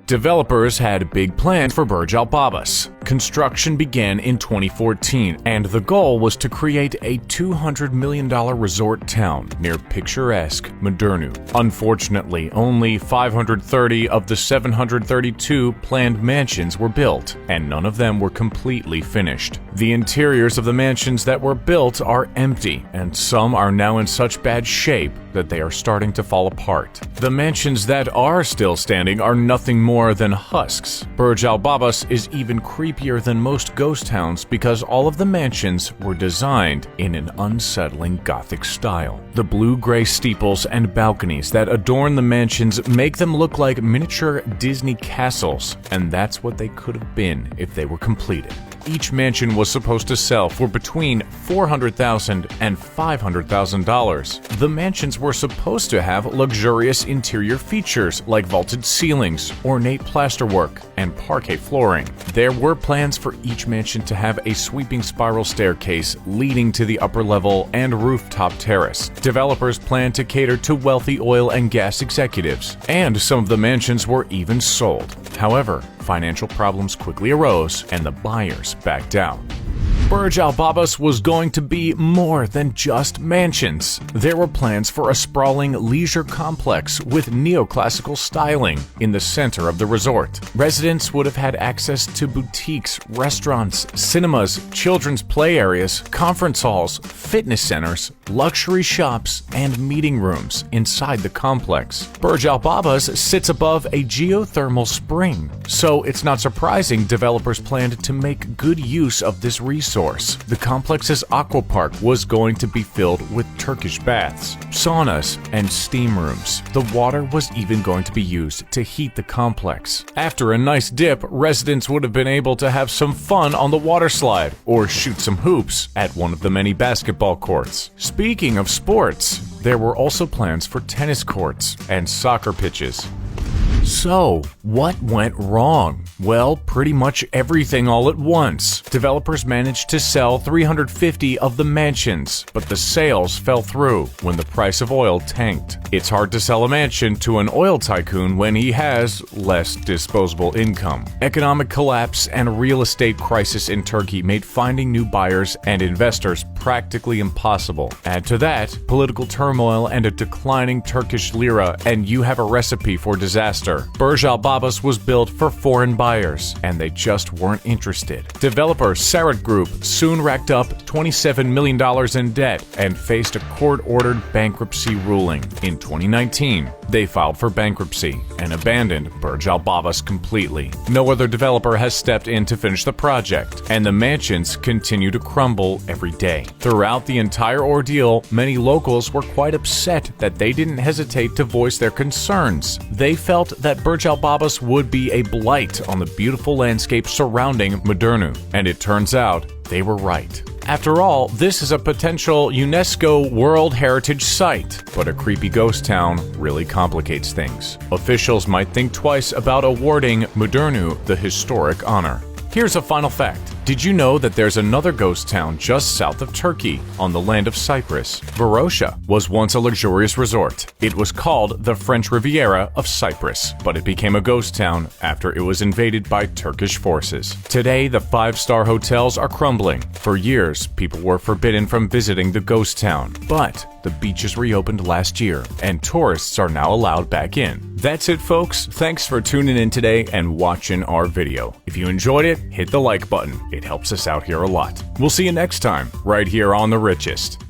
Developers had big plans for Burj Al Babas. Construction began in 2014, and the goal was to create a $200 million resort town near picturesque Madurnu. Unfortunately, only 530 of the 732 planned mansions were built, and none of them were completely finished. The interiors of the mansions that were built are empty, and some are now in such bad shape that they are starting to fall apart. The mansions that are still standing are nothing more than husks. Burj Al Babas is even creepier than most ghost towns because all of the mansions were designed in an unsettling Gothic style. The blue-gray steeples and balconies that adorn the mansions make them look like miniature Disney castles, and that's what they could have been if they were completed. Each mansion was supposed to sell for between $400,000 and $500,000. The mansions were supposed to have luxurious interior features like vaulted ceilings, ornate plasterwork, and parquet flooring. There were plans for each mansion to have a sweeping spiral staircase leading to the upper level and rooftop terrace. Developers planned to cater to wealthy oil and gas executives, and some of the mansions were even sold. However, financial problems quickly arose and the buyers backed out. Burj Al Babas was going to be more than just mansions. There were plans for a sprawling leisure complex with neoclassical styling in the center of the resort. Residents would have had access to boutiques, restaurants, cinemas, children's play areas, conference halls, fitness centers, luxury shops, and meeting rooms inside the complex. Burj Al Babas sits above a geothermal spring, so it's not surprising developers planned to make good use of this resource. The complex's aquapark was going to be filled with Turkish baths, saunas, and steam rooms. The water was even going to be used to heat the complex. After a nice dip, residents would have been able to have some fun on the water slide or shoot some hoops at one of the many basketball courts. Speaking of sports, there were also plans for tennis courts and soccer pitches. So, what went wrong? Well, pretty much everything all at once. Developers managed to sell 350 of the mansions, but the sales fell through when the price of oil tanked. It's hard to sell a mansion to an oil tycoon when he has less disposable income. Economic collapse and real estate crisis in Turkey made finding new buyers and investors practically impossible. Add to that, political turmoil and a declining Turkish lira, and you have a recipe for disaster. Burj Al Babas was built for foreign buyers, and they just weren't interested. Developer Sarat Group soon racked up $27 million in debt and faced a court-ordered bankruptcy ruling. In 2019, they filed for bankruptcy and abandoned Burj Al Babas completely. No other developer has stepped in to finish the project, and the mansions continue to crumble every day. Throughout the entire ordeal, many locals were quite upset that they didn't hesitate to voice their concerns. They felt that Burj Al Babas would be a blight on the beautiful landscape surrounding Madurnu, and it turns out they were right. After all, this is a potential UNESCO World Heritage Site, but a creepy ghost town really complicates things. Officials might think twice about awarding Madurnu the historic honor. Here's a final fact. Did you know that there's another ghost town just south of Turkey, on the land of Cyprus? Varosha was once a luxurious resort. It was called the French Riviera of Cyprus, but it became a ghost town after it was invaded by Turkish forces. Today, the five-star hotels are crumbling. For years, people were forbidden from visiting the ghost town, but the beaches reopened last year, and tourists are now allowed back in. That's it, folks. Thanks for tuning in today and watching our video. If you enjoyed it, hit the like button. It helps us out here a lot. We'll see you next time, right here on The Richest.